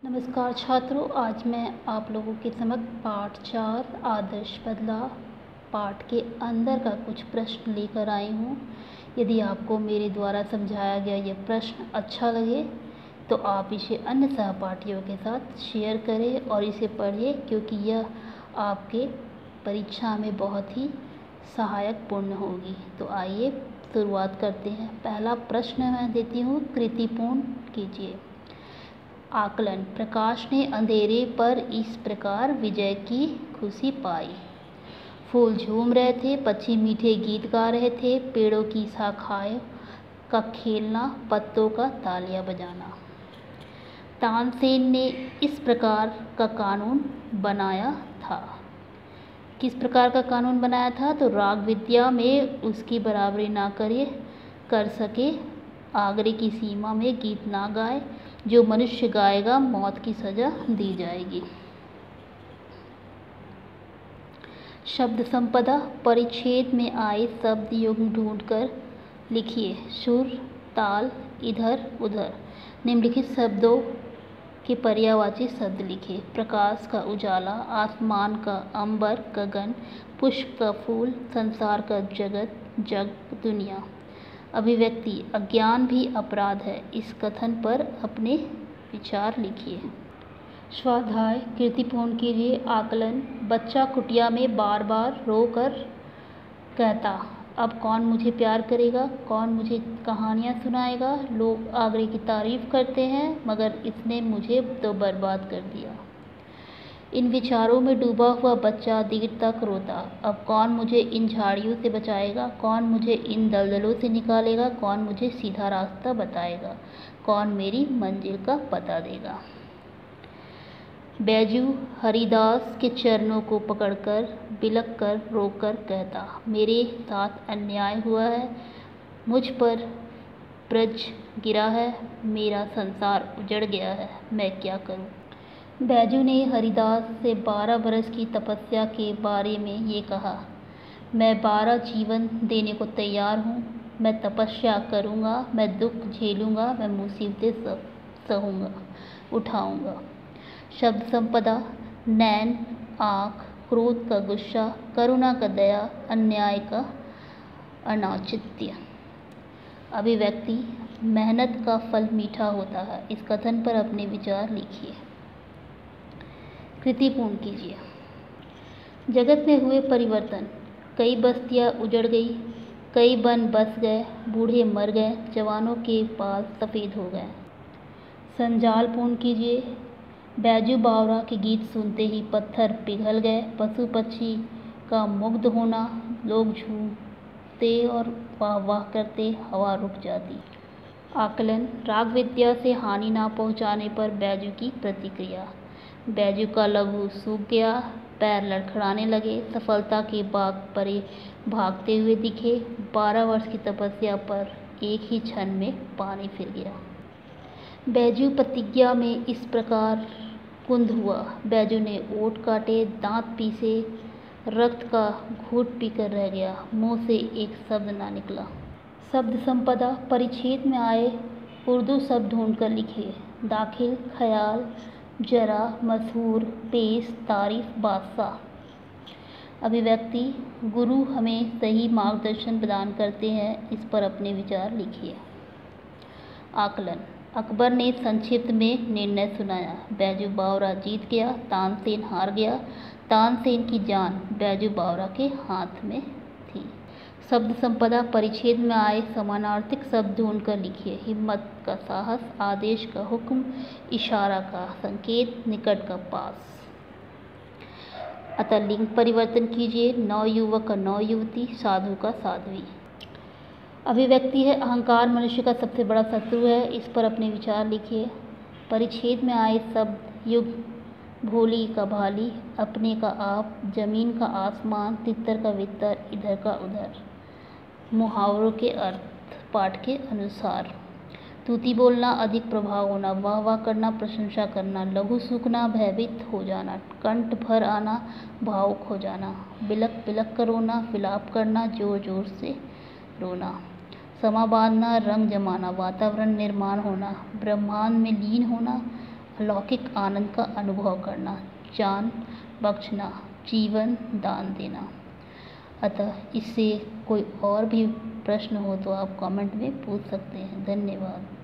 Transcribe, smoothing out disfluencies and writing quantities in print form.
नमस्कार छात्रों, आज मैं आप लोगों के समक्ष पाठ 4 आदर्श बदलाव पाठ के अंदर का कुछ प्रश्न लेकर आई हूँ। यदि आपको मेरे द्वारा समझाया गया यह प्रश्न अच्छा लगे तो आप इसे अन्य सहपाठियों के साथ शेयर करें और इसे पढ़ें, क्योंकि यह आपके परीक्षा में बहुत ही सहायक पूर्ण होगी। तो आइए शुरुआत करते हैं। पहला प्रश्न मैं देती हूँ, कृतिपूर्ण कीजिए। आकलन। प्रकाश ने अंधेरे पर इस प्रकार विजय की खुशी पाई। फूल झूम रहे थे, पक्षी मीठे गीत गा रहे थे, पेड़ों की शाखाएं का खेलना, पत्तों का तालियां बजाना। तानसेन ने इस प्रकार का कानून बनाया था। किस प्रकार का कानून बनाया था? तो राग विद्या में उसकी बराबरी ना कर सके, आगरे की सीमा में गीत ना गाए, जो मनुष्य गाएगा मौत की सजा दी जाएगी। शब्द संपदा। परिच्छेद में आए शब्द युग्म ढूंढकर लिखिए। सुर, ताल, इधर उधर। निम्नलिखित शब्दों के पर्यायवाची शब्द लिखिए। प्रकाश का उजाला, आसमान का अंबर, गगन, पुष्प का फूल, संसार का जगत, जग, दुनिया। अभिव्यक्ति। अज्ञान भी अपराध है। इस कथन पर अपने विचार लिखिए। स्वाध्याय। कृतिपूर्ण कीजिए। आकलन। बच्चा कुटिया में बार बार रो कर कहता, अब कौन मुझे प्यार करेगा, कौन मुझे कहानियाँ सुनाएगा। लोग आगरे की तारीफ करते हैं, मगर इसने मुझे तो बर्बाद कर दिया। इन विचारों में डूबा हुआ बच्चा देर तक रोता, अब कौन मुझे इन झाड़ियों से बचाएगा, कौन मुझे इन दलदलों से निकालेगा, कौन मुझे सीधा रास्ता बताएगा, कौन मेरी मंजिल का पता देगा। बैजू हरिदास के चरणों को पकड़कर बिलख कर रोकर कहता, मेरे साथ अन्याय हुआ है, मुझ पर ब्रज गिरा है, मेरा संसार उजड़ गया है, मैं क्या करूं। बैजू ने हरिदास से 12 बरस की तपस्या के बारे में ये कहा, मैं 12 जीवन देने को तैयार हूँ, मैं तपस्या करूँगा, मैं दुख झेलूँगा, मैं मुसीबतें सहूँगा, उठाऊँगा। शब्द संपदा। नैन, आँख, क्रोध का गुस्सा, करुणा का दया, अन्याय का अनौचित्य। अभिव्यक्ति। मेहनत का फल मीठा होता है। इस कथन पर अपने विचार लिखिए। कृतिपूर्ण कीजिए। जगत में हुए परिवर्तन। कई बस्तियां उजड़ गई, कई वन बस गए, बूढ़े मर गए, जवानों के बाल सफ़ेद हो गए। संजाल पूर्ण कीजिए। बैजू बावरा के गीत सुनते ही पत्थर पिघल गए, पशु पक्षी का मुग्ध होना, लोग झूमते और वाह वाह करते, हवा रुक जाती। आकलन। राग विद्या से हानि ना पहुंचाने पर बैजू की प्रतिक्रिया। बैजू का लहू सूख गया, पैर लड़खड़ाने लगे, सफलता के बाग परे भागते हुए दिखे। 12 वर्ष की तपस्या पर एक ही क्षण में पानी फिर गया। बैजू प्रतिज्ञा में इस प्रकार कुंद हुआ। बैजू ने ओठ काटे, दांत पीसे, रक्त का घूंट पीकर रह गया, मुंह से एक शब्द ना निकला। शब्द संपदा। परिच्छेद में आए उर्दू शब्द ढूंढकर लिखिए। दाखिल, ख्याल, जरा, मशहूर, पेश, तारीफ, बादशाह। अभिव्यक्ति। गुरु हमें सही मार्गदर्शन प्रदान करते हैं, इस पर अपने विचार लिखिए। आकलन। अकबर ने संक्षिप्त में निर्णय सुनाया। बैजू बावरा जीत गया, तानसेन हार गया। तानसेन की जान बैजू बावरा के हाथ में थी। शब्द संपदा। परिच्छेद में आए समानार्थक शब्द ढूंढकर लिखिए। हिम्मत का साहस, आदेश का हुक्म, इशारा का संकेत, निकट का पास। अतः लिंग परिवर्तन कीजिए। नवयुवक का नवयुवती, साधु का साध्वी। अभिव्यक्ति है। अहंकार मनुष्य का सबसे बड़ा शत्रु है, इस पर अपने विचार लिखिए। परिच्छेद में आए शब्द युग। भोली का भाली, अपने का आप, जमीन का आसमान, तितर का वितर, इधर का उधर। मुहावरों के अर्थ पाठ के अनुसार। तूती बोलना, अधिक प्रभाव होना, वाह वाह करना, प्रशंसा करना, लहू सूखना, भयभीत हो जाना, कंठ भर आना, भावुक हो जाना, बिलख बिलख कर रोना, विलाप करना, जोर जोर से रोना। समा बांधना, रंग जमाना, वातावरण निर्माण होना, ब्रह्मांड में लीन होना, अलौकिक आनंद का अनुभव करना, जान बख्शना, जीवन दान देना। अतः इससे कोई और भी प्रश्न हो तो आप कमेंट में पूछ सकते हैं। धन्यवाद।